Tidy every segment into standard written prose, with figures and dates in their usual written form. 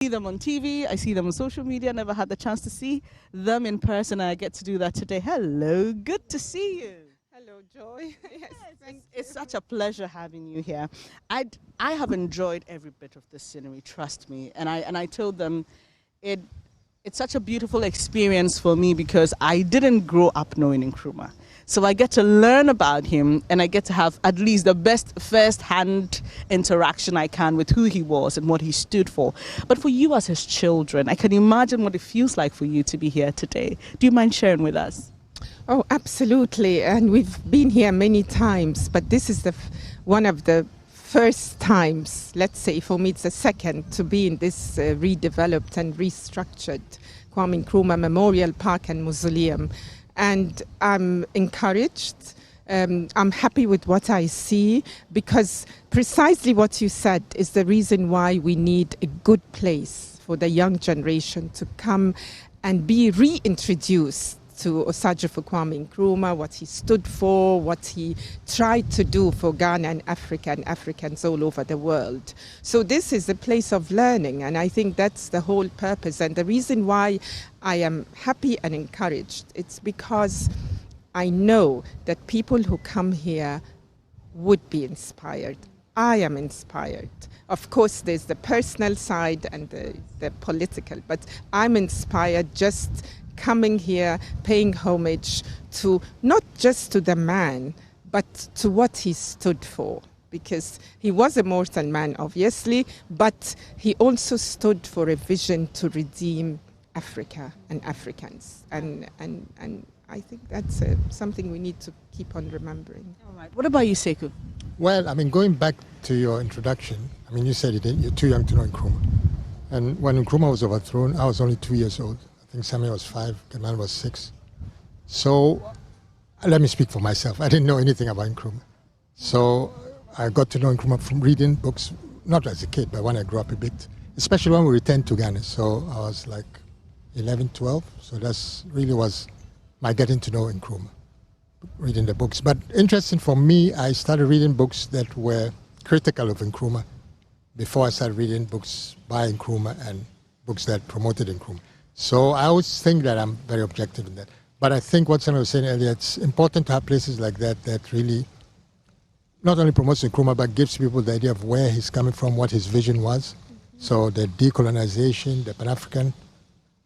see them on TV, I see them on social media, never had the chance to see them in person, and I get to do that today. Hello, good to see you. Hello, Joy. Yes, It's such a pleasure having you here. I have enjoyed every bit of the scenery, trust me. And I told them it's such a beautiful experience for me because I didn't grow up knowing Nkrumah. So I get to learn about him and I get to have at least the best first-hand interaction I can with who he was and what he stood for. But for you as his children, I can imagine what it feels like for you to be here today. Do you mind sharing with us? Oh, absolutely. And we've been here many times, but this is one of the first times, let's say for me it's the second, to be in this redeveloped and restructured Kwame Nkrumah Memorial Park and Mausoleum. And I'm encouraged. I'm happy with what I see because precisely what you said is the reason why we need a good place for the young generation to come and be reintroduced to Osagyefo Kwame Nkrumah, what he stood for, what he tried to do for Ghana and Africa and Africans all over the world. So this is a place of learning, and I think that's the whole purpose. And the reason why I am happy and encouraged, it's because I know that people who come here would be inspired. I am inspired. Of course, there's the personal side and the political, but I'm inspired just coming here, paying homage to not just to the man, but to what he stood for. Because he was a mortal man, obviously, but he also stood for a vision to redeem Africa and Africans. And I think that's something we need to keep on remembering. All right. What about you, Sekou? Well, I mean, going back to your introduction, I mean, you said you're too young to know Nkrumah. And when Nkrumah was overthrown, I was only 2 years old. I think Samuel was 5, Kaman was 6. So let me speak for myself. I didn't know anything about Nkrumah. So I got to know Nkrumah from reading books, not as a kid, but when I grew up a bit, especially when we returned to Ghana. So I was like 11, 12. So that's really was my getting to know Nkrumah, reading the books. But interesting for me, I started reading books that were critical of Nkrumah before I started reading books by Nkrumah and books that promoted Nkrumah. So I always think that I'm very objective in that. But I think what Samuel was saying earlier, it's important to have places like that that really not only promotes Nkrumah, but gives people the idea of where he's coming from, what his vision was. So the decolonization, the Pan-African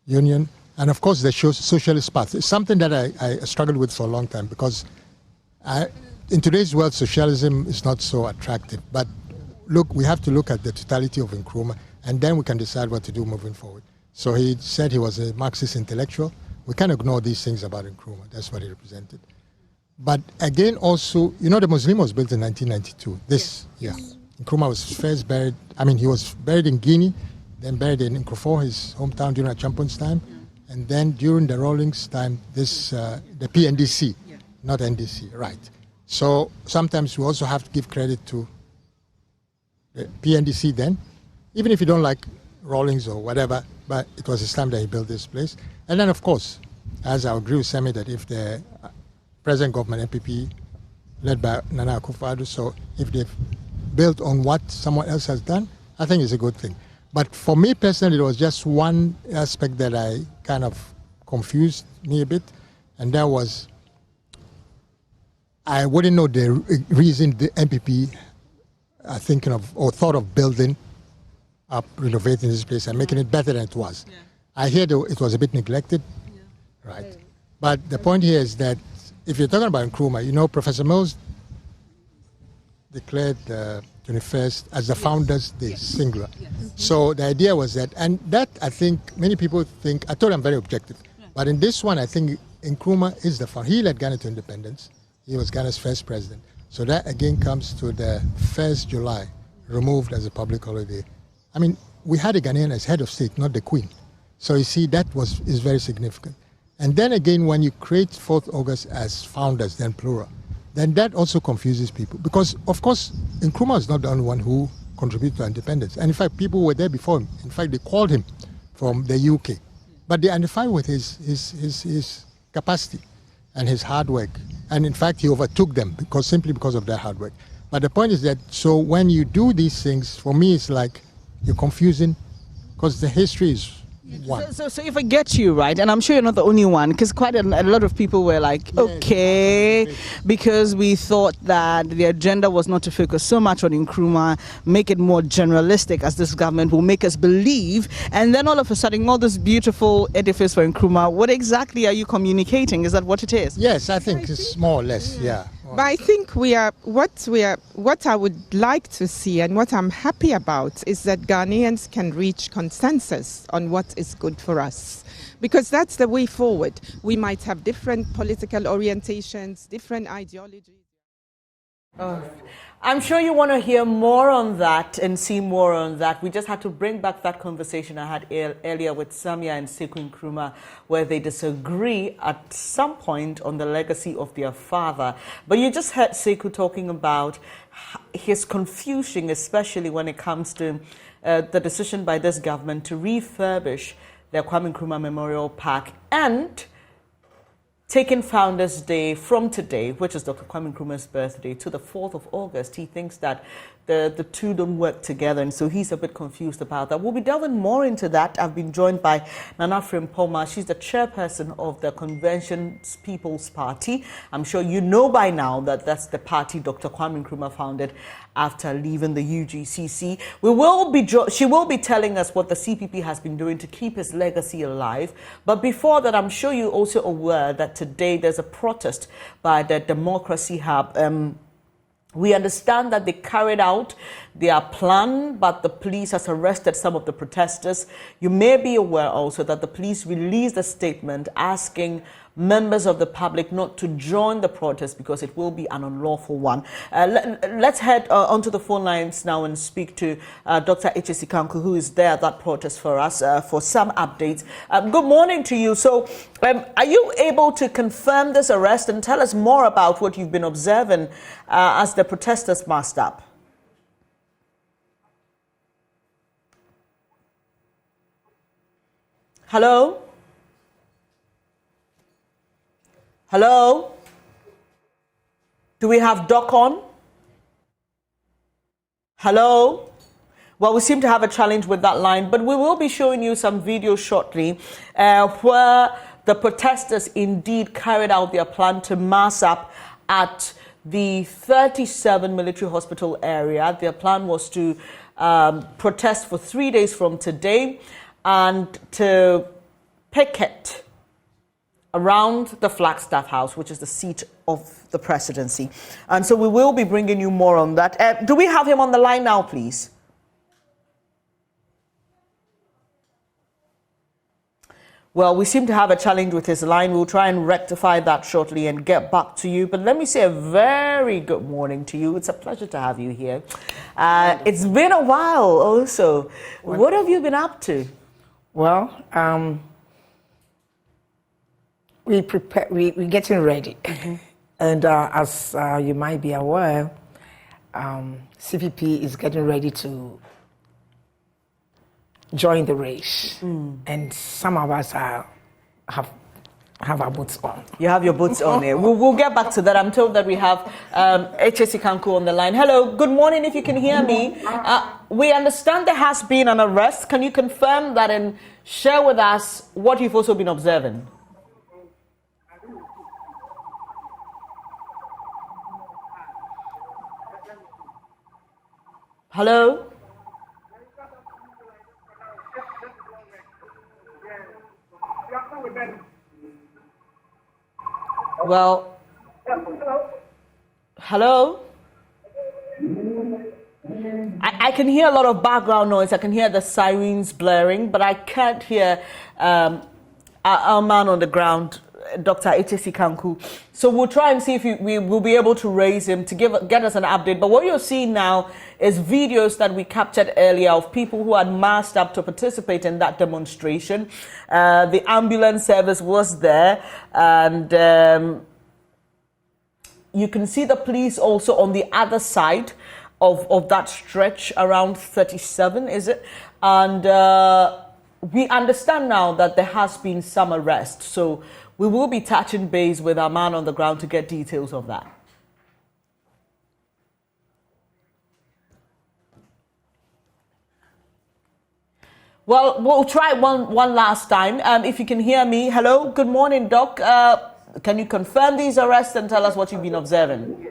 Union, and of course the socialist path. It's something that I struggled with for a long time because in today's world, socialism is not so attractive. But look, we have to look at the totality of Nkrumah, and then we can decide what to do moving forward. So he said he was a Marxist intellectual. We can't ignore these things about Nkrumah. That's what he represented. But again, also, you know, the Mausoleum was built in 1992. Nkrumah was first buried, he was buried in Guinea, then buried in Nkrumah, his hometown during Achampon's time. And then during the Rawlings time, the PNDC, not NDC, right. So sometimes we also have to give credit to the PNDC then, even if you don't like Rawlings or whatever, but it was his time that he built this place. And then, of course, as I agree with Sammy, that if the present government, MPP, led by Nana Akufo-Addo, so if they've built on what someone else has done, I think it's a good thing. But for me personally, there was just one aspect that I kind of confused me a bit, and that was I wouldn't know the reason the MPP are thinking of or thought of building up, renovating this place and making it better than it was. Yeah. I hear it was a bit neglected, right? But the point here is that if you're talking about Nkrumah, you know, Professor Mills declared the 21st as the Founders Day, singular. Yes. So the idea was that, and that I think many people think, I thought I'm very objective, but in this one I think Nkrumah is the founder. He led Ghana to independence. He was Ghana's first president. So that again comes to the 1st July, removed as a public holiday. I mean, we had a Ghanaian as head of state, not the Queen. So you see, that is very significant. And then again, when you create 4th August as founders, then plural, then that also confuses people. Because, of course, Nkrumah is not the only one who contributed to independence. And in fact, people were there before him. In fact, they called him from the UK. But they identify with his capacity and his hard work. And in fact, he overtook them simply because of their hard work. But the point is that, so when you do these things, for me, it's like you're confusing because the history is one. So if I get you right, and I'm sure you're not the only one, because quite a lot of people were like, okay, because we thought that the agenda was not to focus so much on Nkrumah, make it more generalistic as this government will make us believe, and then all of a sudden all this beautiful edifice for Nkrumah, what exactly are you communicating? Is that what it is? Yes, I think it's more or less, yeah. But I think what I would like to see and what I'm happy about is that Ghanaians can reach consensus on what is good for us, because that's the way forward. We might have different political orientations, different ideologies. I'm sure you want to hear more on that and see more on that. We just had to bring back that conversation I had earlier with Samia and Sekou Nkrumah, where they disagree at some point on the legacy of their father. But you just heard Sekou talking about his confusion, especially when it comes to the decision by this government to refurbish the Kwame Nkrumah Memorial Park and taking Founders Day from today, which is Dr. Kwame Nkrumah's birthday, to the 4th of August. He thinks that the two don't work together, and so he's a bit confused about that. We'll be delving more into that. I've been joined by Nana Frimpoma. She's the chairperson of the Convention's People's Party. I'm sure you know by now that that's the party Dr. Kwame Nkrumah founded after leaving the UGCC. She will be telling us what the CPP has been doing to keep his legacy alive. But before that, I'm sure you're also aware that today there's a protest by the Democracy Hub. We understand that they carried out their plan, but the police has arrested some of the protesters. You may be aware also that the police released a statement asking members of the public not to join the protest because it will be an unlawful one. Let's head onto the phone lines now and speak to Dr. H.C. Kanku, who is there at that protest for us for some updates. Good morning to you. So are you able to confirm this arrest and tell us more about what you've been observing as the protesters massed up? Hello? Hello? Do we have Doc on? Hello? Well, we seem to have a challenge with that line, but we will be showing you some videos shortly where the protesters indeed carried out their plan to mass up at the 37 military hospital area. Their plan was to protest for 3 days from today and to picket around the Flagstaff House, which is the seat of the presidency. And so we will be bringing you more on that. Do we have him on the line now, please? Well, we seem to have a challenge with his line. We'll try and rectify that shortly and get back to you. But let me say a very good morning to you. It's a pleasure to have you here. It's been a while also. What have you been up to? Well, we're getting ready. Mm-hmm. And as you might be aware, CPP is getting ready to join the race. And some of us have our boots on. You have your boots on here. We'll get back to that. I'm told that we have H.C. Kanku on the line. Hello, good morning if you can hear me. We understand there has been an arrest. Can you confirm that and share with us what you've also been observing? Hello? Well, hello? I can hear a lot of background noise. I can hear the sirens blaring, but I can't hear our man on the ground, Dr. H.C. Kanku. So we'll try and see if we will be able to raise him to get us an update. But what you're seeing now is videos that we captured earlier of people who had masked up to participate in that demonstration. The ambulance service was there, and you can see the police also on the other side of that stretch around 37, is it? And we understand now that there has been some arrest. So we will be touching base with our man on the ground to get details of that. Well, we'll try one last time. If you can hear me, hello, good morning, Doc. Can you confirm these arrests and tell us what you've been observing?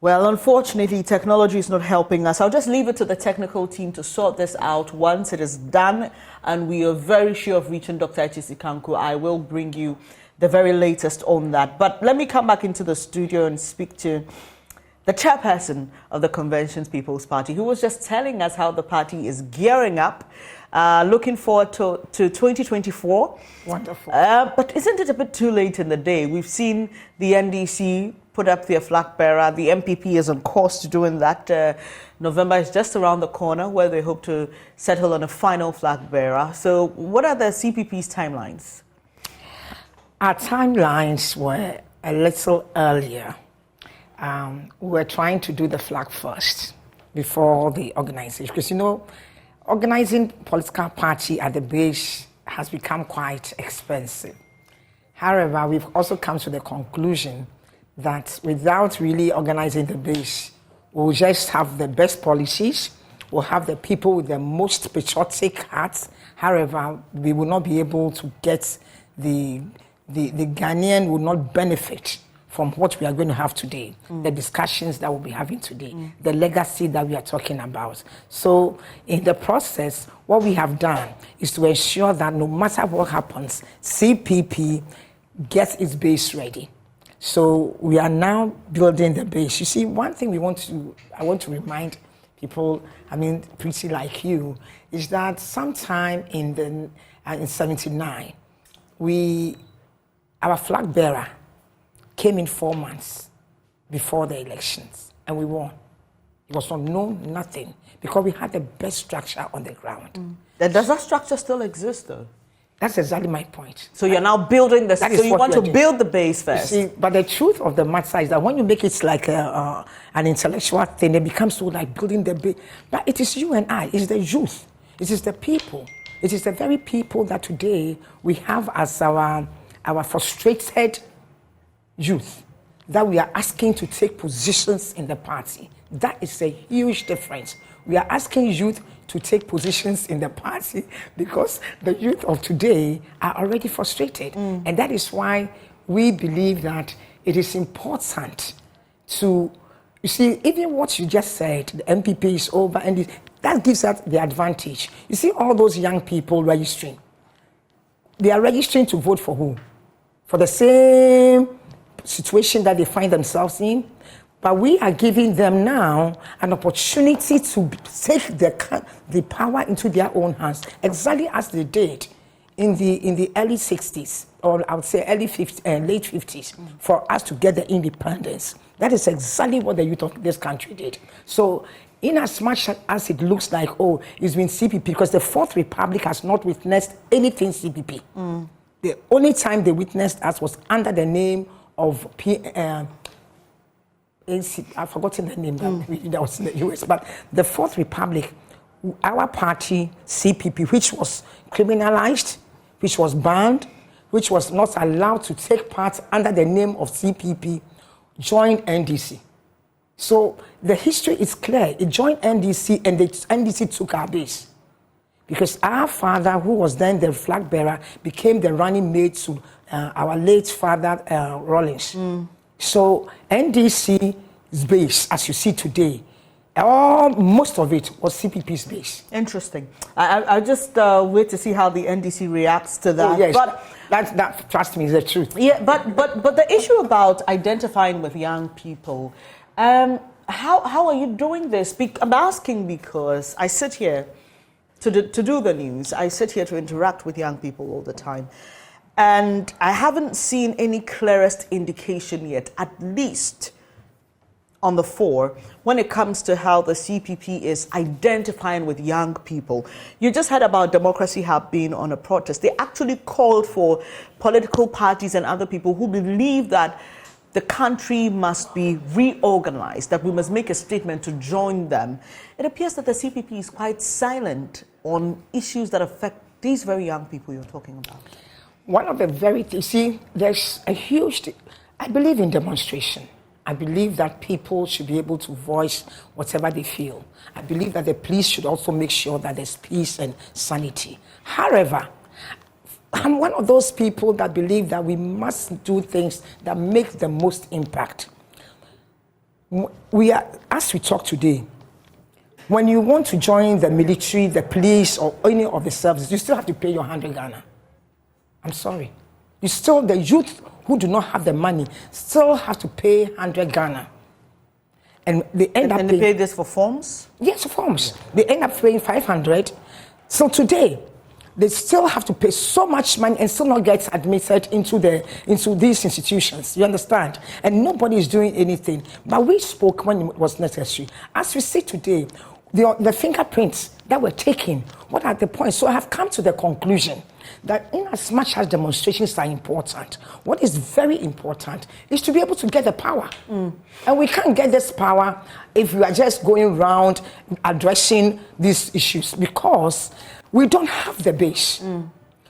Well, unfortunately, technology is not helping us. I'll just leave it to the technical team to sort this out once it is done, and we are very sure of reaching Dr. H.C. Kanku. I will bring you the very latest on that. But let me come back into the studio and speak to the chairperson of the Convention's People's Party, who was just telling us how the party is gearing up, looking forward to 2024. Wonderful. But isn't it a bit too late in the day? We've seen the NDC put up their flag bearer. The MPP is on course to doing that. November is just around the corner, where they hope to settle on a final flag bearer. So what are the CPP's timelines? Our timelines were a little earlier. We were trying to do the flag first before the organization, because organizing political party at the base has become quite expensive. However, we've also come to the conclusion that without really organizing the base, we'll just have the best policies, we'll have the people with the most patriotic hearts. However, we will not be able to get the Ghanaian will not benefit from what we are going to have today, the discussions that we'll be having today, the legacy that we are talking about. So in the process, what we have done is to ensure that no matter what happens, CPP gets its base ready. So we are now building the base. You see, one thing I want to remind people, pretty like you, is that sometime in 79, our flag bearer came in 4 months before the elections, and we won. It was not known, nothing, because we had the best structure on the ground. Does that structure still exist, though? That's exactly my point. So you're now building the. So you want to build the base first. You see, but the truth of the matter is that when you make it like an intellectual thing, it becomes so like building the base. But it is you and I. It's the youth. It is the people. It is the very people that today we have as our frustrated youth that we are asking to take positions in the party. That is a huge difference. We are asking youth to take positions in the party because the youth of today are already frustrated. And that is why we believe that it is important to, you see, even what you just said, the MPP is over, and that gives us the advantage. You see all those young people registering. They are registering to vote for who? For the same situation that they find themselves in. But we are giving them now an opportunity to take the power into their own hands, exactly as they did in the early 60s, or I would say late 50s, for us to get the independence. That is exactly what the youth of this country did. So in as much as it looks like, it's been CPP, because the Fourth Republic has not witnessed anything CPP. The only time they witnessed us was under the name of I've forgotten the name that was in the US, but the Fourth Republic, our party, CPP, which was criminalized, which was banned, which was not allowed to take part under the name of CPP, joined NDC. So the history is clear. It joined NDC, and the NDC took our base. Because our father, who was then the flag bearer, became the running mate to our late father, Rawlings. So NDC's base, as you see today, most of it was CPP's base. Interesting. I just wait to see how the NDC reacts to that. Yes, but that trust me, is the truth. Yeah, but the issue about identifying with young people, how are you doing this? I'm asking because I sit here to do the news. I sit here to interact with young people all the time. And I haven't seen any clearest indication yet, at least on the fore, when it comes to how the CPP is identifying with young people. You just heard about Democracy Hub being on a protest. They actually called for political parties and other people who believe that the country must be reorganized, that we must make a statement to join them. It appears that the CPP is quite silent on issues that affect these very young people you're talking about. one of the very, you see, there's a huge, I believe in demonstration. I believe that people should be able to voice whatever they feel. I believe that the police should also make sure that there's peace and sanity. However, I'm one of those people that believe that we must do things that make the most impact. As we talk today, when you want to join the military, the police, or any of the services, you still have to pay your 100 Ghana. I'm sorry. The youth who do not have the money still have to pay 100 Ghana. And they end up pay this for forms? Yes, forms. They end up paying 500. So today, they still have to pay so much money and still not get admitted into these institutions. You understand? And nobody is doing anything. But we spoke when it was necessary. As we see today, the fingerprints that were taken, what are the points? So I have come to the conclusion that in as much as demonstrations are important, what is very important is to be able to get the power. And we can't get this power if we are just going around addressing these issues, because we don't have the base.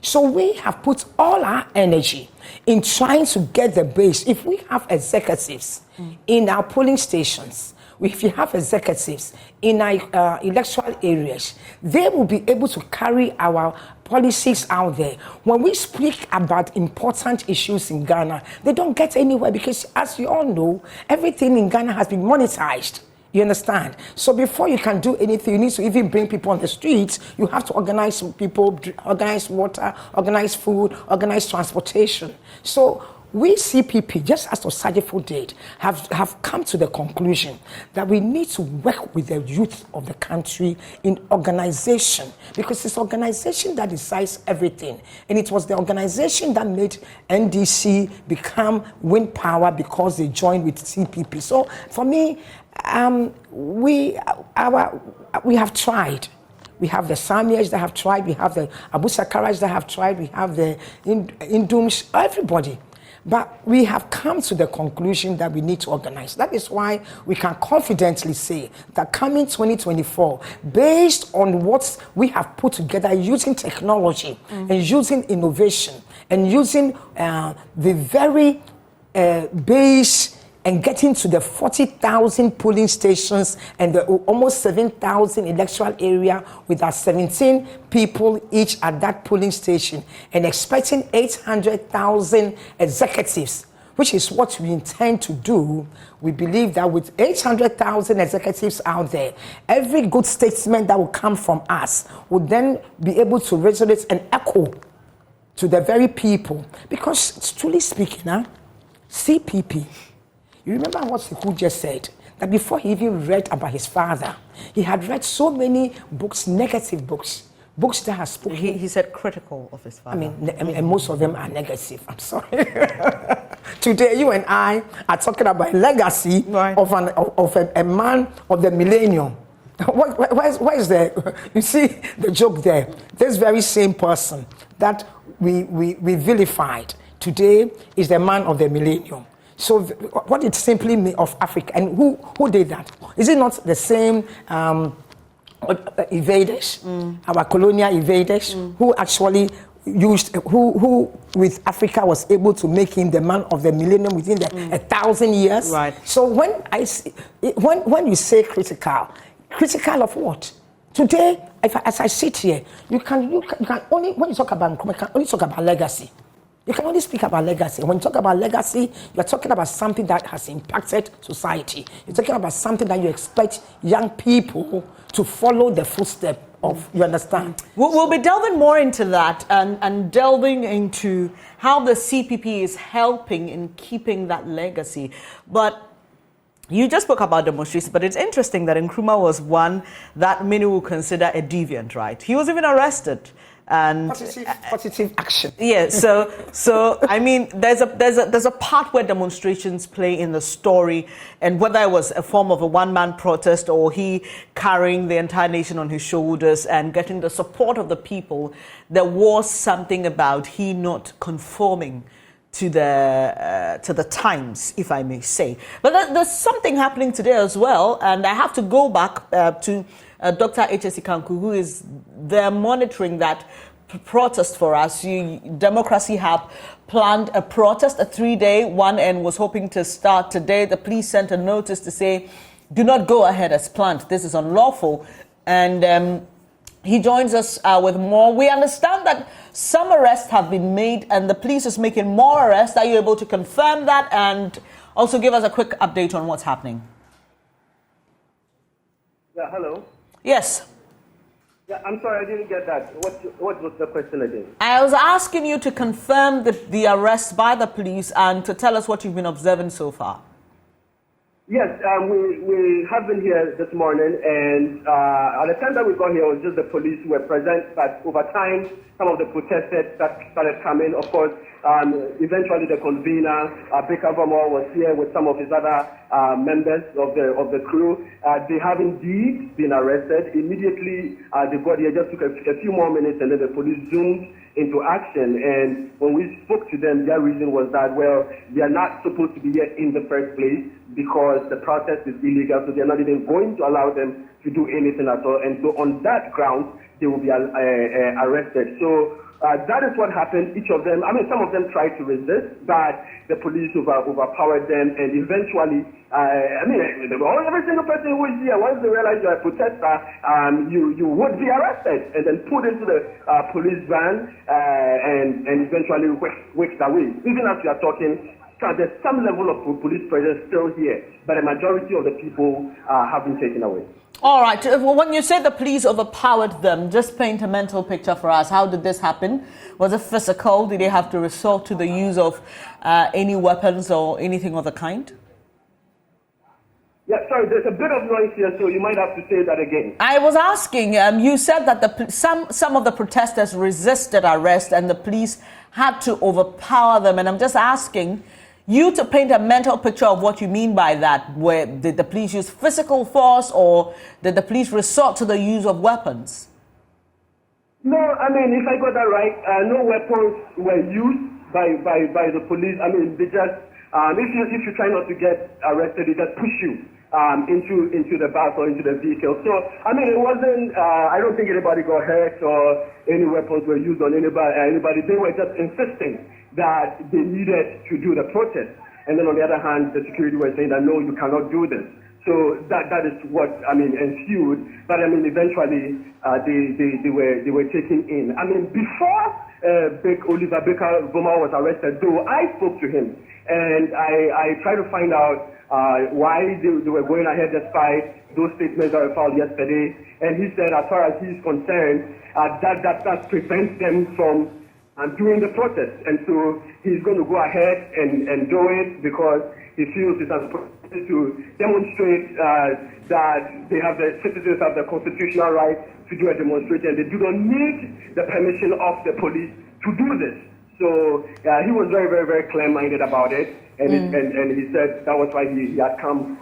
So we have put all our energy in trying to get the base. If we have executives in our polling stations, if you have executives in our electoral areas, they will be able to carry our policies out there. When we speak about important issues in Ghana, they don't get anywhere because, as you all know, everything in Ghana has been monetized. You understand? So before you can do anything, you need to even bring people on the streets. You have to organize people, organize water, organize food, organize transportation. So we CPP, just as Osajifo did, have come to the conclusion that we need to work with the youth of the country in organization, because it's organization that decides everything. And it was the organization that made NDC win power because they joined with CPP. So for me, we have tried. We have the Samias that have tried. We have the Abu Sakaras that have tried. We have the Indums, everybody. But we have come to the conclusion that we need to organize. That is why we can confidently say that coming 2024, based on what we have put together using technology and using innovation and using the very base and getting to the 40,000 polling stations and the almost 7,000 electoral area with our 17 people each at that polling station, and expecting 800,000 executives, which is what we intend to do. We believe that with 800,000 executives out there, every good statement that will come from us will then be able to resonate and echo to the very people. Because truly speaking, CPP, you remember what Siku just said? That before he even read about his father, he had read so many books, negative books that have spoken. He said critical of his father. I mean, and most of them are negative. I'm sorry. Today, you and I are talking about a legacy of a man of the millennium. Why is there? You see the joke there. This very same person that we vilified today is the man of the millennium. So what it simply means of Africa, and who did that? Is it not the same invaders, our colonial invaders, who actually used, who with Africa was able to make him the man of the millennium within 1,000 years? Right. So when you say critical of what? Today, as I sit here, you can only, when you talk about Nkrumah, you can only talk about legacy. You can only speak about legacy. When you talk about legacy, you're talking about something that has impacted society. You're talking about something that you expect young people to follow the footsteps of. You understand? We'll be delving more into that and delving into how the CPP is helping in keeping that legacy. But you just spoke about demonstrations, but it's interesting that Nkrumah was one that many will consider a deviant, right? He was even arrested. And positive action. Yeah, so I mean, there's a part where demonstrations play in the story, and whether it was a form of a one-man protest or he carrying the entire nation on his shoulders and getting the support of the people, there was something about he not conforming to the times, if I may say. But there's something happening today as well, and I have to go back to Dr. H.S. Kanku, who is there monitoring that protest for us. Democracy Hub planned a protest, a 3-day. One end was hoping to start today. The police sent a notice to say, do not go ahead as planned. This is unlawful. And he joins us with more. We understand that some arrests have been made and the police is making more arrests. Are you able to confirm that and also give us a quick update on what's happening? Yeah, hello. Yes. Yeah, I'm sorry, I didn't get that. What was the question again? I was asking you to confirm the arrest by the police and to tell us what you've been observing so far. Yes, we have been here this morning, and at the time that we got here, it was just the police who were present, but over time, some of the protesters that started coming. Of course, eventually the convener, Baker Vomor, was here with some of his other members of the crew. They have indeed been arrested. Immediately, they got here, just took a few more minutes, and then the police zoomed into action. And when we spoke to them, their reason was that, well, they are not supposed to be here in the first place because the protest is illegal, so they're not even going to allow them to do anything at all. And so on that ground, they will be arrested. So that is what happened. Each of them, some of them tried to resist, but the police overpowered them, and eventually, every single person who is here, once they realize you're a protester, you would be arrested and then put into the police van and eventually whisked away. Even as we are talking, there's some level of police presence still here, but a majority of the people have been taken away. All right. When you say the police overpowered them, just paint a mental picture for us. How did this happen? Was it physical? Did they have to resort to the use of any weapons or anything of the kind? Yeah, sorry, there's a bit of noise here, so you might have to say that again. I was asking, you said that some of the protesters resisted arrest and the police had to overpower them. And I'm just asking you to paint a mental picture of what you mean by that. Where did the police use physical force or did the police resort to the use of weapons? No, if I got that right, no weapons were used by the police. They just, if you try not to get arrested, they just push you into the bus or into the vehicle. So, it wasn't, I don't think anybody got hurt or any weapons were used on anybody. They were just insisting that they needed to do the protest. And then on the other hand, the security were saying that, no, you cannot do this. So that is what, ensued. But, eventually, they were taken in. Before Oliver Baker Vomor was arrested, though, I spoke to him. And I tried to find out why they were going ahead despite those statements that were filed yesterday. And he said, as far as he's concerned, that prevents them from doing the protest. And so he's going to go ahead and do it because he feels it's important to demonstrate that the citizens have the constitutional right to do a demonstration. They do not need the permission of the police to do this. So he was very, very, very clear-minded about it. And he said that was why he had come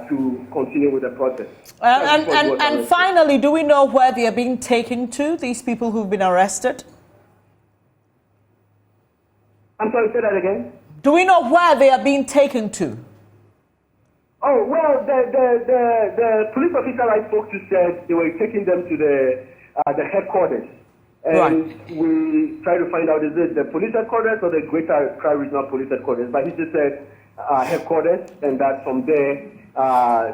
to continue with the protest. And finally, do we know where they are being taken to, these people who've been arrested? I'm sorry, say that again? Do we know where they are being taken to? Oh, well, the police officer I spoke to said they were taking them to the headquarters. And right. We try to find out, is it the police headquarters or the Greater Accra Regional Police Headquarters? But he just said headquarters, and that from there,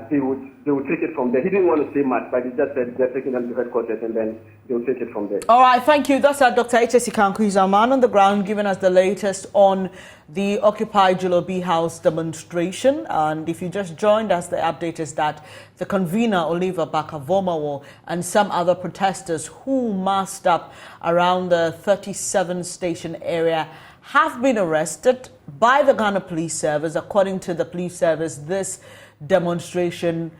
they would take it from there. He didn't want to say much, but he just said they're taking them to headquarters, and then they'll take it from there. All right, thank you. That's Dr. H.S. Kanku. He's our man on the ground, giving us the latest on the Occupy Julobi House demonstration. And if you just joined us, the update is that the convener, Oliver Baker Vomor, and some other protesters who massed up around the 37 station area have been arrested by the Ghana Police Service. According to the police service, this demonstration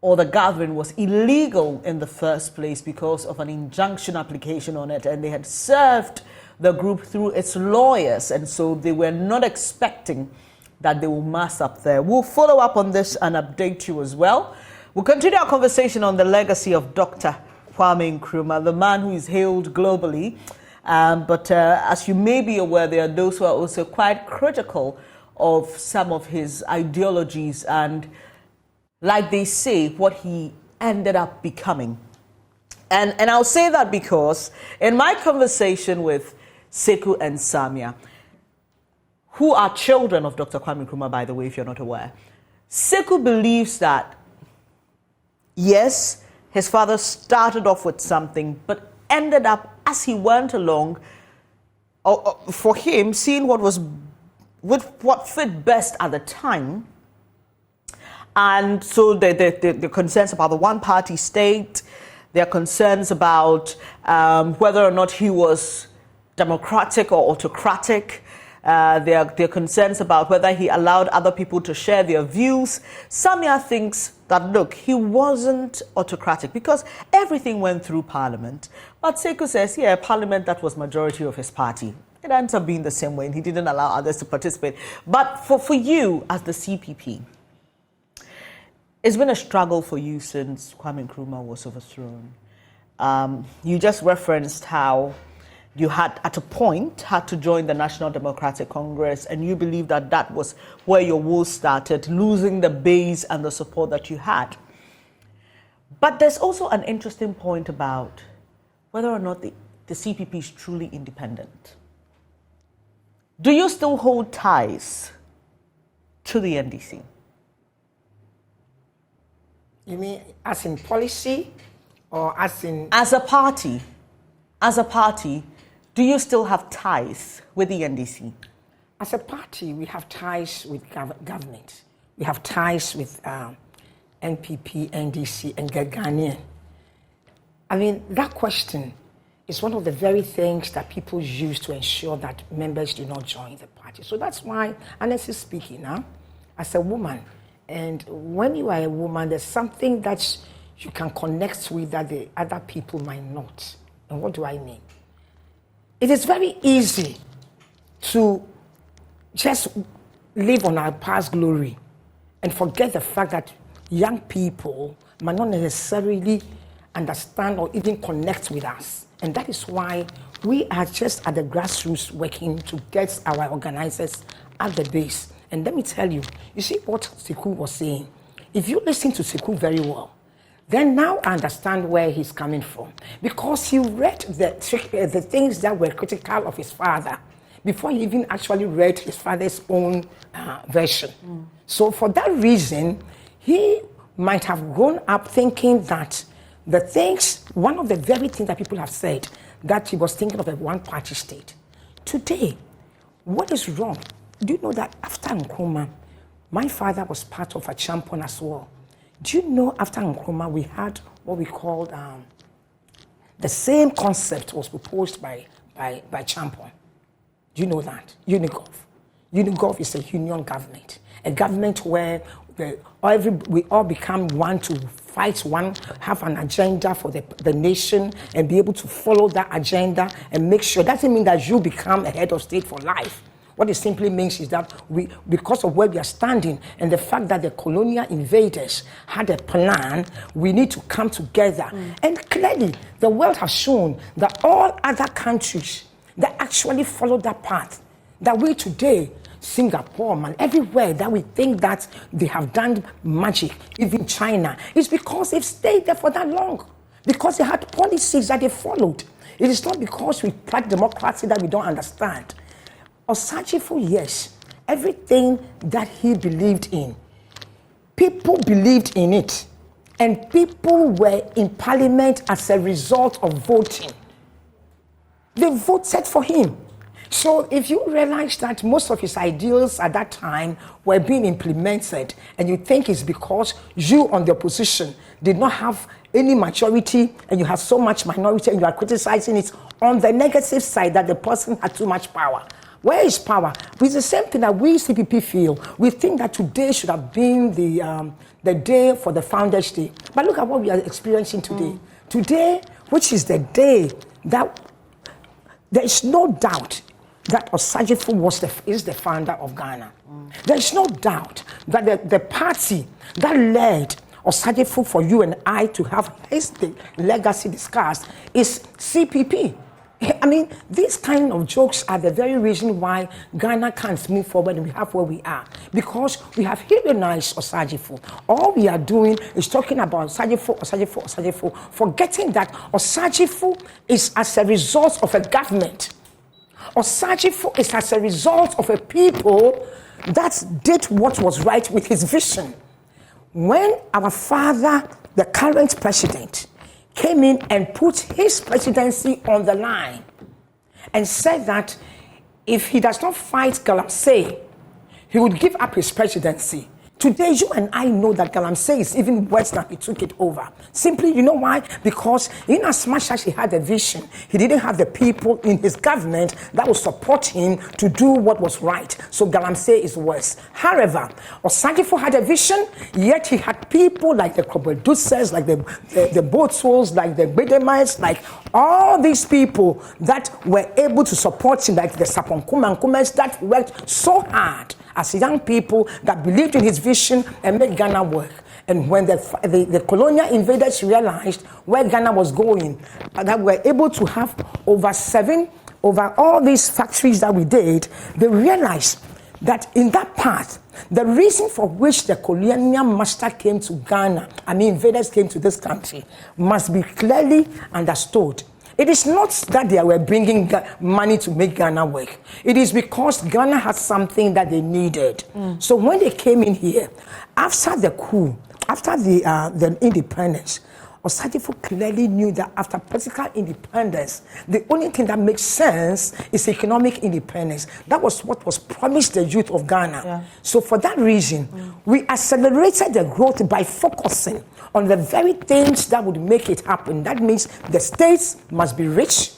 or the gathering was illegal in the first place because of an injunction application on it, and they had served the group through its lawyers, and so they were not expecting that they will mass up there. We'll follow up on this and update you as well. We'll continue our conversation on the legacy of Dr. Kwame Nkrumah, the man who is hailed globally. But as you may be aware, there are those who are also quite critical of some of his ideologies and, like they say, what he ended up becoming. And I'll say that because in my conversation with Sekou and Samia, who are children of Dr. Kwame Nkrumah, by the way, if you're not aware, Sekou believes that, yes, his father started off with something, but ended up, as he went along, for him, seeing what fit best at the time. And so the concerns about the one-party state, there are concerns about whether or not he was democratic or autocratic. There are concerns about whether he allowed other people to share their views. Samia thinks that, look, he wasn't autocratic because everything went through Parliament. But Sekou says, yeah, Parliament, that was majority of his party. It ends up being the same way, and he didn't allow others to participate. But for you, as the CPP, it's been a struggle for you since Kwame Nkrumah was overthrown. You just referenced how you had, at a point, had to join the National Democratic Congress, and you believe that that was where your woes started, losing the base and the support that you had. But there's also an interesting point about whether or not the CPP is truly independent. Do you still hold ties to the NDC? You mean as in policy or as in... As a party, do you still have ties with the NDC? As a party, we have ties with government. We have ties with NPP, NDC, and Ghanaian. I mean, that question is one of the very things that people use to ensure that members do not join the party. So that's why, honestly speaking, as a woman, and when you are a woman, there's something that you can connect with that the other people might not. And what do I mean? It is very easy to just live on our past glory and forget the fact that young people might not necessarily understand or even connect with us. And that is why we are just at the grassroots working to get our organizers at the base. And let me tell you, you see what Sekou was saying. If you listen to Sekou very well, then now I understand where he's coming from. Because he read the things that were critical of his father before he even actually read his father's own version. So for that reason, he might have grown up thinking that the things, one of the very things that people have said, that he was thinking of a one-party state. Today, what is wrong? Do you know that after Nkrumah, my father was part of a champion as well? Do you know after Nkrumah, we had what we called the same concept was proposed by Champion. Do you know that? Unigov. Unigov is a union government, a government where we all become one to fight one, have an agenda for the nation and be able to follow that agenda and make sure. It doesn't mean that you become a head of state for life. What it simply means is that because of where we are standing and the fact that the colonial invaders had a plan, we need to come together. And clearly, the world has shown that all other countries that actually follow that path, that we today, Singapore, man, everywhere that we think that they have done magic, even China, is because they've stayed there for that long. Because they had policies that they followed. It is not because we practice democracy that we don't understand. Osajifo, yes, everything that he believed in, people believed in it, and people were in parliament as a result of voting. They voted for him. So if you realize that most of his ideals at that time were being implemented, and you think it's because you on the opposition did not have any majority, and you have so much minority, and you are criticizing it on the negative side that the person had too much power. Where is power? It's the same thing that we CPP feel. We think that today should have been the day for the Founders' Day. But look at what we are experiencing today. Today, which is the day that there is no doubt that Osajifo is the founder of Ghana. There is no doubt that the party that led Osajifo for you and I to have his legacy discussed is CPP. I mean, these kind of jokes are the very reason why Ghana can't move forward and we have where we are. Because we have Hellenized Osajifo. All we are doing is talking about Osajifo, forgetting that Osajifo is as a result of a government. Osajifo is as a result of a people that did what was right with his vision. When our father, the current president, came in and put his presidency on the line and said that if he does not fight Galamsey, he would give up his presidency. Today, you and I know that Galamsey is even worse than he took it over. Simply, you know why? Because in as much as he had a vision, he didn't have the people in his government that would support him to do what was right. So Galamsey is worse. However, Osajifo had a vision, yet he had people like the Krobeduses, like the Botswolves, like the Bedemites, like all these people that were able to support him, like the Saponkumankumes that worked so hard as young people that believed in his vision and made Ghana work. And when the colonial invaders realized where Ghana was going, that we were able to have over all these factories that we did, they realized that in that path, the reason for which the colonial master came to Ghana, invaders came to this country, must be clearly understood. It is not that they were bringing money to make Ghana work. It is because Ghana had something that they needed. So when they came in here, after the coup, after the independence, Osajifo clearly knew that after political independence, the only thing that makes sense is economic independence. That was what was promised the youth of Ghana. Yeah. So for that reason, we accelerated the growth by focusing on the very things that would make it happen. That means the states must be rich,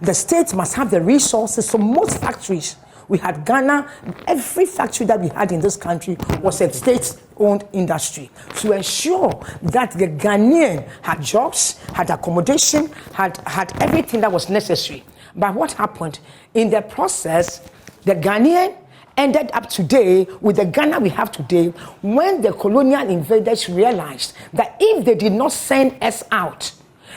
the states must have the resources. So most factories, we had Ghana, every factory that we had in this country was a state-owned industry to ensure that the Ghanaian had jobs, had accommodation, had everything that was necessary. But what happened? In the process, the Ghanaian ended up today with the Ghana we have today when the colonial invaders realized that if they did not send us out,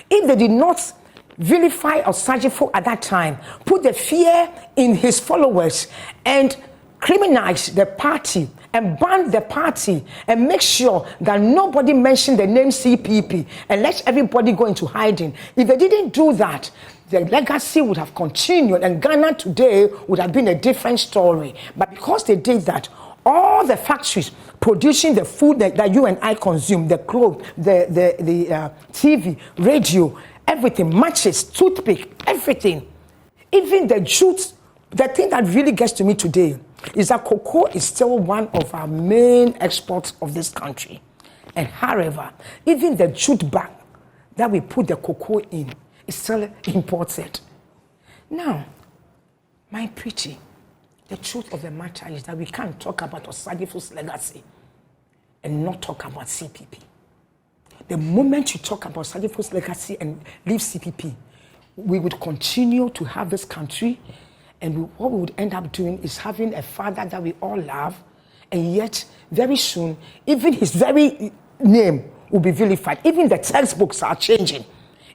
if they did not vilify Osajifo at that time, put the fear in his followers and criminalize the party and ban the party and make sure that nobody mentioned the name CPP and let everybody go into hiding. If they didn't do that, the legacy would have continued and Ghana today would have been a different story. But because they did that, all the factories producing the food that you and I consume, the clothes, the TV, radio, everything, matches, toothpick, everything, even the jute. The thing that really gets to me today is that cocoa is still one of our main exports of this country. And however, even the jute bag that we put the cocoa in is still imported. Now, my pretty, the truth of the matter is that we can't talk about Osajifo's legacy and not talk about CPP. The moment you talk about Osajifo's legacy and leave CPP, we would continue to have this country, and what we would end up doing is having a father that we all love, and yet very soon, even his very name will be vilified. Even the textbooks are changing.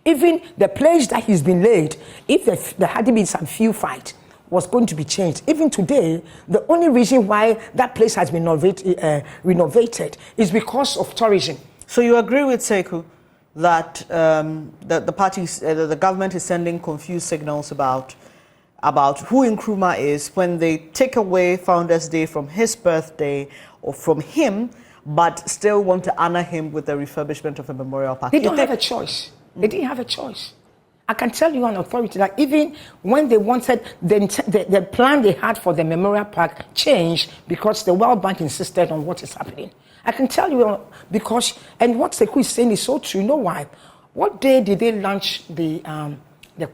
Even the place that he's been laid, if there had been some few fight, was going to be changed. Even today, the only reason why that place has been renovated is because of tourism. So you agree with Sekou that the parties, the government is sending confused signals about who Nkrumah is when they take away Founders Day from his birthday or from him, but still want to honor him with the refurbishment of a memorial park? They don't have a choice. They didn't have a choice. I can tell you on authority that even when they wanted the plan they had for the memorial park changed because the World Bank insisted on what is happening. I can tell you because, and what Sekou is saying is so true. You know why? What day did they launch the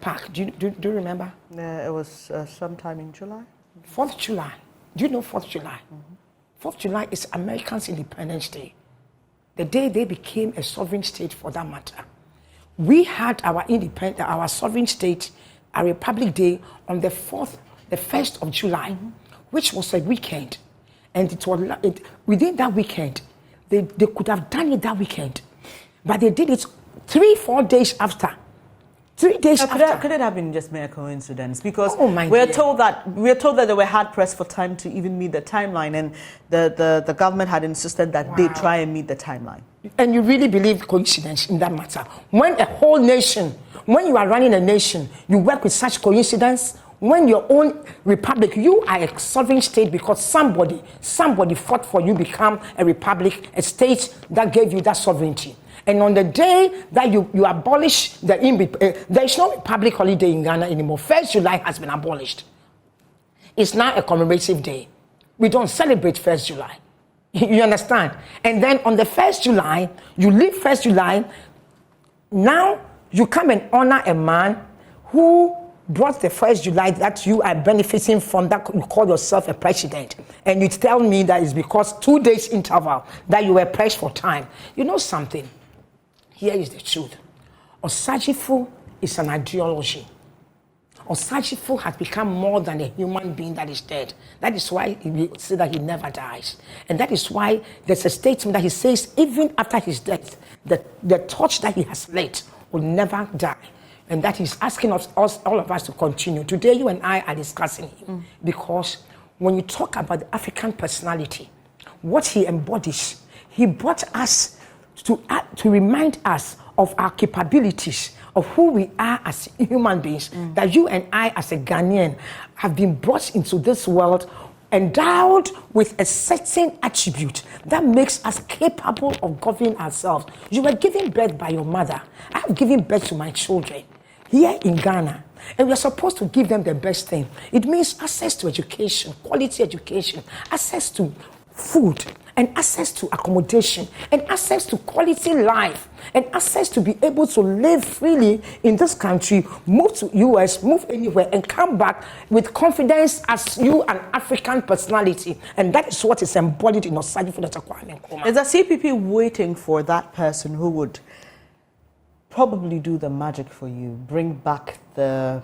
park? Do you remember? It was sometime in July. 4th July. Do you know 4th July? 4th July is Americans' Independence Day. The day they became a sovereign state for that matter. We had our sovereign state, our Republic Day on the 1st of July, which was a weekend. And within that weekend, they could have done it that weekend. But they did it 3-4 days after 3 days after. Could it have been just mere coincidence? Because Oh, my we're dear. told that they were hard pressed for time to even meet the timeline, and the government had insisted that they try and meet the timeline. And you really believe coincidence in that matter? When a whole nation, when you are running a nation, you work with such coincidence. When your own republic, you are a sovereign state because somebody fought for you become a republic, a state that gave you that sovereignty. And on the day that you abolish there is no public holiday in Ghana anymore. 1st July has been abolished. It's now a commemorative day. We don't celebrate 1st July. You understand? And then on the 1st July, you leave 1st July. Now you come and honor a man who brought the 1st July that you are benefiting from, that you call yourself a president. And you tell me that it's because 2 days interval that you were pressed for time. You know something? Here is the truth. Osagyefo is an ideology. Osagyefo has become more than a human being that is dead. That is why we say that he never dies. And that is why there's a statement that he says even after his death, the torch that he has lit will never die. And that he's asking us, all of us to continue. Today, you and I are discussing him because when you talk about the African personality, what he embodies, he brought us to remind us of our capabilities, of who we are as human beings, that you and I as a Ghanaian have been brought into this world endowed with a certain attribute that makes us capable of governing ourselves. You were given birth by your mother. I have given birth to my children here in Ghana, and we are supposed to give them the best thing. It means access to education, quality education, access to food, and access to accommodation, and access to quality life, and access to be able to live freely in this country, move to US, move anywhere, and come back with confidence as you an African personality. And that is what is embodied in Osagyefo Dr. Kwame Nkrumah. Is the CPP waiting for that person who would probably do the magic for you, bring back the...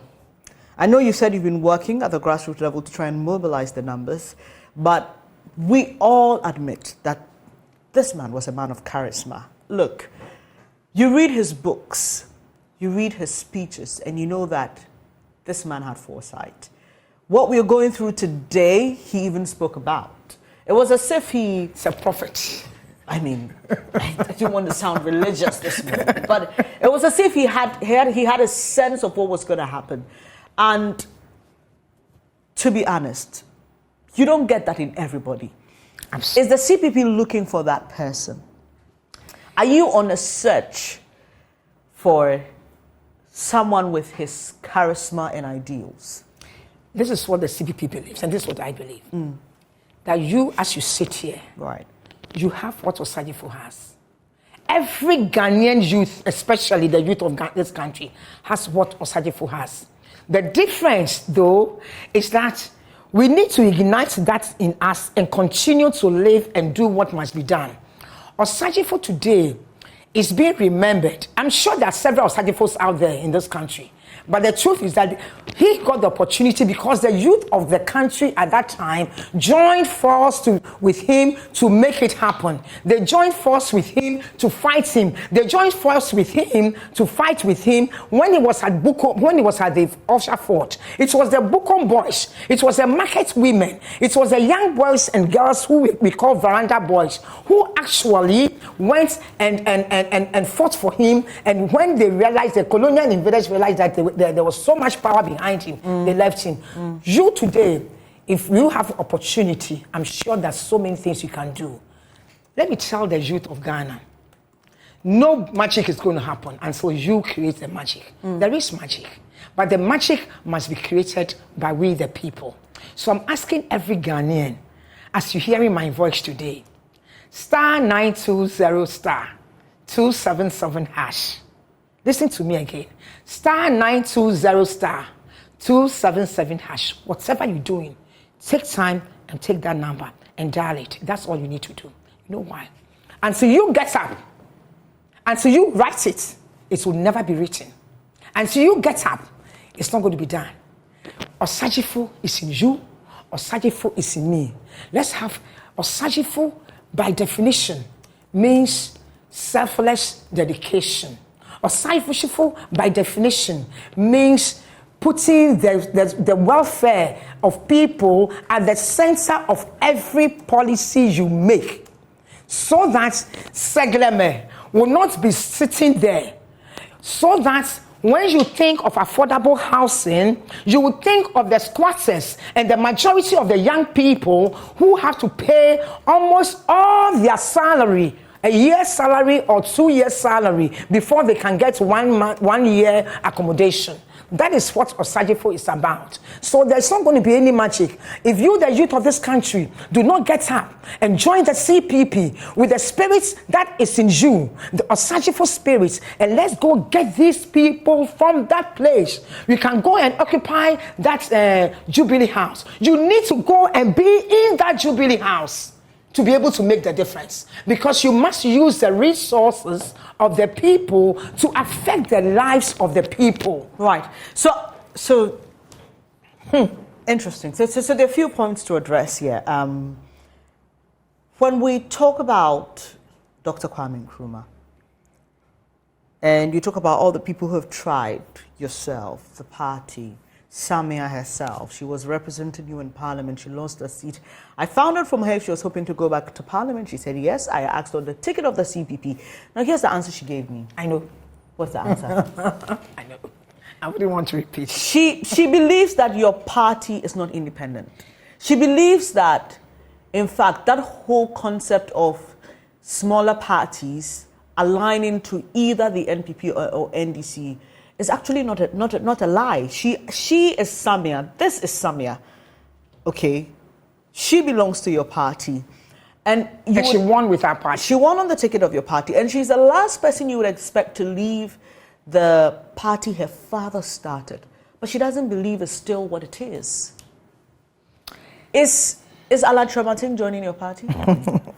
I know you said you've been working at the grassroots level to try and mobilize the numbers, but we all admit that this man was a man of charisma. Look, you read his books, you read his speeches, and you know that this man had foresight. What we are going through today, he even spoke about. It was as if He's a prophet. I mean, I didn't want to sound religious this morning, but it was as if he had a sense of what was going to happen. And to be honest, you don't get that in everybody. Is the CPP looking for that person? Are you on a search for someone with his charisma and ideals? This is what the CPP believes, and this is what I believe. That you, as you sit here, Right. you have what Osagyefo has. Every Ghanaian youth, especially the youth of this country, has what Osagyefo has. The difference, though, is that we need to ignite that in us and continue to live and do what must be done. Osagyefo today is being remembered. I'm sure there are several Osagyefos out there in this country. But the truth is that he got the opportunity because the youth of the country at that time joined force with him to make it happen. They joined force with him to fight him. They joined force with him to fight with him when he was at Bukom, when he was at the Offshore Fort. It was the Bukom boys. It was the market women. It was the young boys and girls who we call veranda boys who actually went and fought for him. And when they realized, the colonial invaders realized that there was so much power behind him, they left him. You today, if you have opportunity, I'm sure there's so many things you can do. Let me tell the youth of Ghana, no magic is going to happen until you create the magic. There is magic, but the magic must be created by we the people. So I'm asking every Ghanaian, as you're hearing my voice today, *920 *277#. Listen to me again. *920 *277#. Whatever you're doing, take time and take that number and dial it. That's all you need to do. You know why? Until you get up, until you write it, it will never be written. Until you get up, it's not going to be done. Osagyefo is in you. Osagyefo is in me. Let's have Osagyefo, by definition, means selfless dedication. Ɔsaifo by definition means putting the welfare of people at the center of every policy you make, so that Segleme will not be sitting there, so that when you think of affordable housing, you will think of the squatters and the majority of the young people who have to pay almost all their salary, a year's salary or 2 years' salary, before they can get 1 year accommodation. That is what Osajifo is about. So there's not going to be any magic. If you, the youth of this country, do not get up and join the CPP with the spirit that is in you, the Osajifo spirit, and let's go get these people from that place. We can go and occupy that Jubilee House. You need to go and be in that Jubilee House to be able to make the difference, because you must use the resources of the people to affect the lives of the people. Right. So, interesting. So there are a few points to address here. When we talk about Dr. Kwame Nkrumah, and you talk about all the people who have tried, yourself, the party, Samia herself, she was representing you in Parliament, she lost her seat. I found out from her if she was hoping to go back to Parliament. She said yes. I asked her the ticket of the CPP. Now here's the answer she gave me. I know. What's the answer? I know. I wouldn't want to repeat. She believes that your party is not independent. She believes that, in fact, that whole concept of smaller parties aligning to either the NPP or NDC is actually not a lie. She is Samia. This is Samia. Okay? She belongs to your party. And she won with our party. She won on the ticket of your party. And she's the last person you would expect to leave the party her father started. But she doesn't believe it's still what it is. Is Alan Trematin joining your party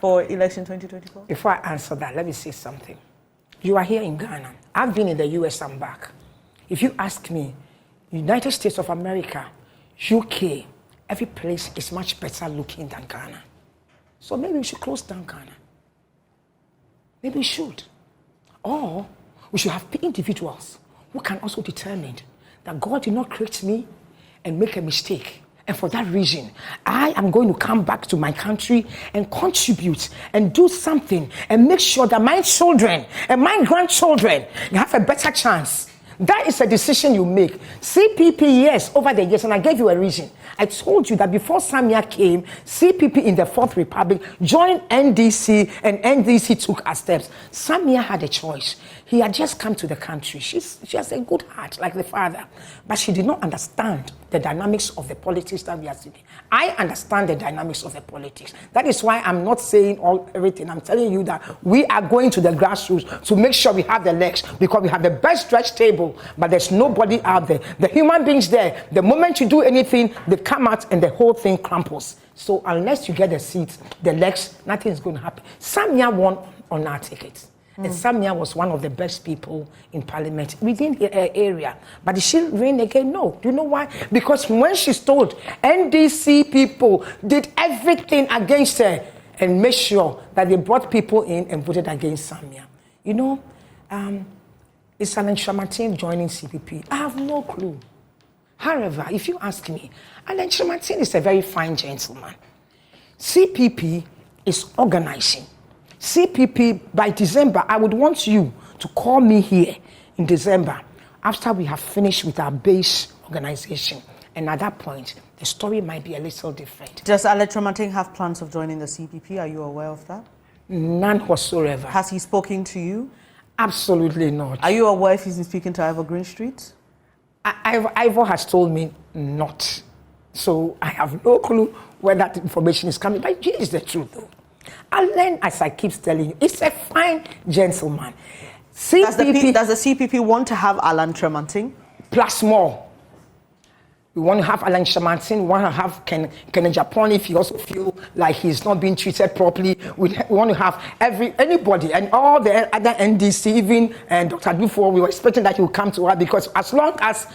for election 2024? Before I answer that, let me say something. You are here in Ghana. I've been in the US and back. If you ask me, United States of America, UK, every place is much better looking than Ghana. So maybe we should close down Ghana. Maybe we should. Or we should have individuals who can also determine that God did not create me and make a mistake. And for that reason, I am going to come back to my country and contribute and do something and make sure that my children and my grandchildren have a better chance. That is a decision you make. CPP, yes, over the years, and I gave you a reason. I told you that before Samia came, CPP in the Fourth Republic joined NDC, and NDC took our steps. Samia had a choice. He had just come to the country. She has a good heart, like the father, but she did not understand the dynamics of the politics that we are seeing. I understand the dynamics of the politics. That is why I'm not saying everything. I'm telling you that we are going to the grassroots to make sure we have the legs, because we have the best stretch table, but there's nobody out there. The human beings there, the moment you do anything, they come out and the whole thing crumples. So unless you get the seats, the legs, nothing is going to happen. Samia won on our ticket. And Samia was one of the best people in Parliament within the area. But did she reign again? No. Do you know why? Because when she stood, NDC people did everything against her and made sure that they brought people in and voted against Samia. You know, is Alan Trematin joining CPP? I have no clue. However, if you ask me, Alan Trematin is a very fine gentleman. CPP is organizing. CPP, by December, I would want you to call me here in December after we have finished with our base organization. And at that point, the story might be a little different. Does Alan Trematin have plans of joining the CPP? Are you aware of that? None whatsoever. Has he spoken to you? Absolutely not. Are you aware if he's been speaking to Ivor Greenstreet? Ivor has told me not. So I have no clue where that information is coming. But here is the truth, though. Alan, as I keep telling you, is a fine gentleman. Does the CPP want to have Alan Trematin? Plus more. We want to have Alan Trematin. We want to have Ken Japan if he also feel like he's not being treated properly. We want to have anybody and all the other NDC, even and Dr. Dufo. We were expecting that he would come to us, because as long as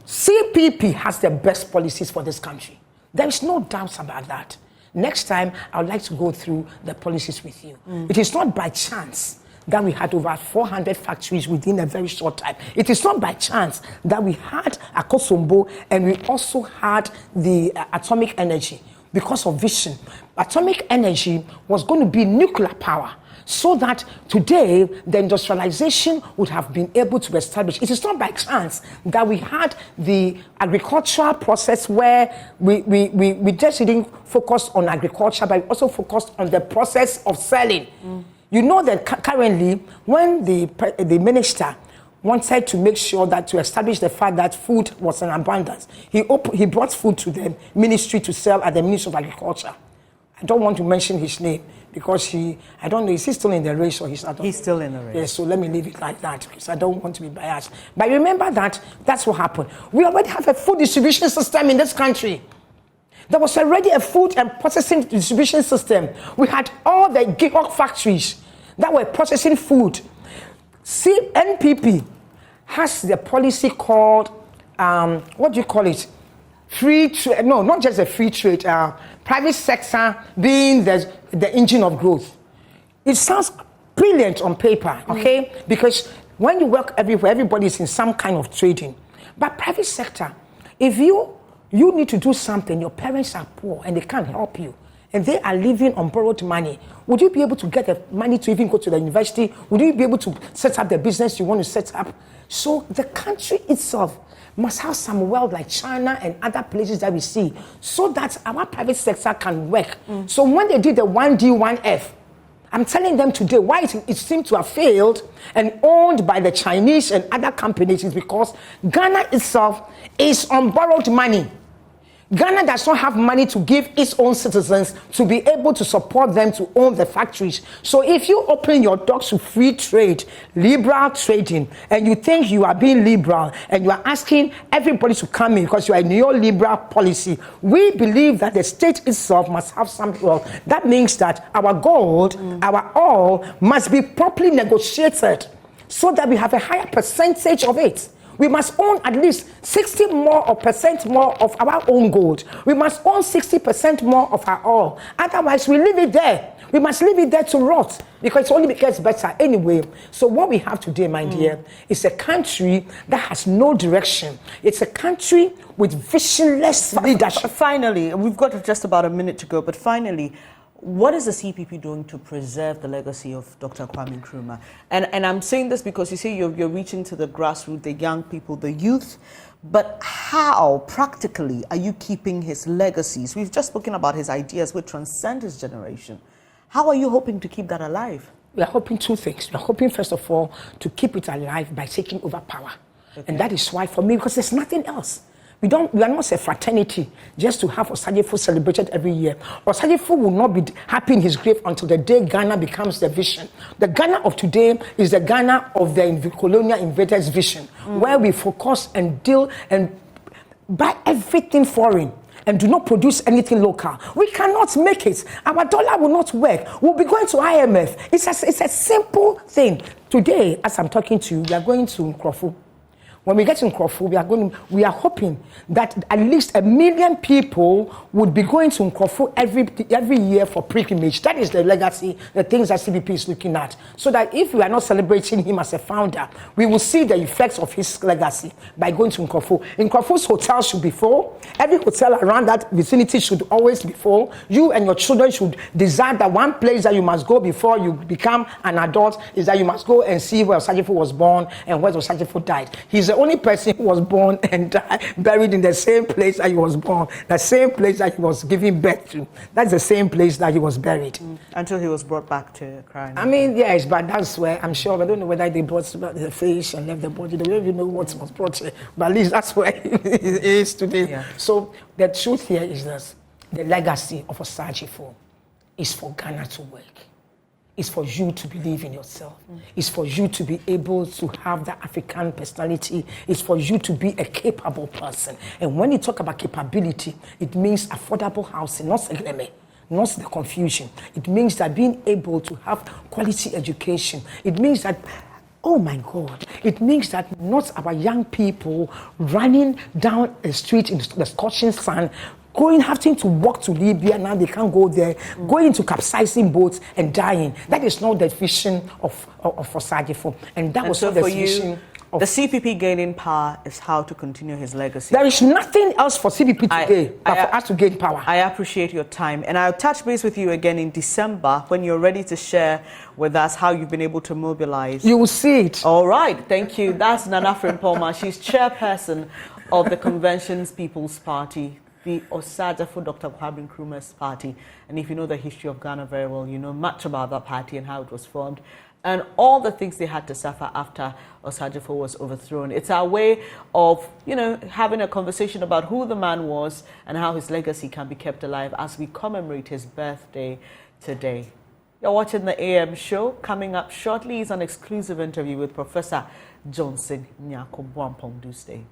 CPP has the best policies for this country, there is no doubt about that. Next time, I would like to go through the policies with you. It is not by chance that we had over 400 factories within a very short time. It is not by chance that we had Akosombo and we also had the atomic energy because of vision. Atomic energy was going to be nuclear power, so that today the industrialization would have been able to establish. It is not by chance that we had the agricultural process where we just didn't focus on agriculture, but we also focused on the process of selling. You know that currently, when the minister wanted to make sure that to establish the fact that food was in abundance, he brought food to the ministry to sell at the Ministry of Agriculture. I don't want to mention his name because I don't know, is he still in the race or he's not? He's still in the race. Yes, so let me leave it like that because I don't want to be biased. But remember that that's what happened. We already have a food distribution system in this country. There was already a food and processing distribution system. We had all the gig-hog factories that were processing food. NPP has the policy called, what do you call it? Free trade, no, not just a free trade, private sector being the engine of growth. It sounds brilliant on paper, okay? Because when you work everywhere, everybody's in some kind of trading. But private sector, if you need to do something, your parents are poor and they can't help you, and they are living on borrowed money, would you be able to get the money to even go to the university? Would you be able to set up the business you want to set up? So the country itself must have some wealth like China and other places that we see so that our private sector can work. So when they did the 1D, 1F, I'm telling them today why it seemed to have failed and owned by the Chinese and other companies is because Ghana itself is on borrowed money. Ghana does not have money to give its own citizens to be able to support them to own the factories. So if you open your doors to free trade, liberal trading, and you think you are being liberal and you are asking everybody to come in because you are a neoliberal policy, we believe that the state itself must have some role. That means that our gold, our oil must be properly negotiated so that we have a higher percentage of it. We must own at least 60% more of our own gold. We must own 60% more of our oil. Otherwise, we leave it there. We must leave it there to rot because it only gets better anyway. So what we have today, my dear, is a country that has no direction. It's a country with visionless leadership. Finally, we've got just about a minute to go, but finally, what is the CPP doing to preserve the legacy of Dr. Kwame Nkrumah? And I'm saying this because you say you're reaching to the grassroots, the young people, the youth, but how practically are you keeping his legacies? We've just spoken about his ideas which transcend his generation. How are you hoping to keep that alive? We are hoping two things. We are hoping, first of all, to keep it alive by taking over power. Okay. And that is why, for me, because there's nothing else. We are not a fraternity just to have Osagyefo celebrated every year. Osagyefo will not be happy in his grave until the day Ghana becomes the vision. The Ghana of today is the Ghana of the colonial invaders' vision, where we focus and deal and buy everything foreign and do not produce anything local. We cannot make it. Our dollar will not work. We'll be going to IMF. It's a simple thing. Today, as I'm talking to you, we are going to Nkrumah. When we get in Nkrumah, we are hoping that at least 1 million people would be going to Nkrumah every year for pilgrimage. That is the legacy, the things that CPP is looking at. So that if we are not celebrating him as a founder, we will see the effects of his legacy by going to Nkrumah. Nkrumah's hotel should be full. Every hotel around that vicinity should always be full. You and your children should desire that one place that you must go before you become an adult is that you must go and see where Osagyefo was born and where Osagyefo died. He's the only person who was born and died, buried in the same place that he was born, the same place that he was given birth to. That's the same place that he was buried. Until he was brought back to Accra. I mean, yes, but that's where I'm sure. I don't know whether they brought the fish and left the body. They don't even know what was brought here. But at least that's where it is today. Yeah. So the truth here is this: the legacy of Osagyefo is for Ghana to work. It's for you to believe in yourself. It's for you to be able to have that African personality. It's for you to be a capable person. And when you talk about capability, it means affordable housing, not segleme, not the confusion. It means that being able to have quality education. It means that, oh my God, it means that not our young people running down a street in the scorching sun, having to walk to Libya, now they can't go there, going to capsizing boats and dying. That is not the vision of Osagyefo. And that was so not the for vision you, of... the CPP gaining power is how to continue his legacy. There is nothing else for CPP today but for us to gain power. I appreciate your time. And I'll touch base with you again in December when you're ready to share with us how you've been able to mobilize. You will see it. All right. Thank you. That's Nana Frimpong. She's chairperson of the Convention's People's Party, the Osagyefo Dr. Kwame Nkrumah's party. And if you know the history of Ghana very well, you know much about that party and how it was formed and all the things they had to suffer after Osagyefo was overthrown. It's our way of, having a conversation about who the man was and how his legacy can be kept alive as we commemorate his birthday today. You're watching the AM show. Coming up shortly is an exclusive interview with Professor Johnson Nyako Bwampong. Do stay.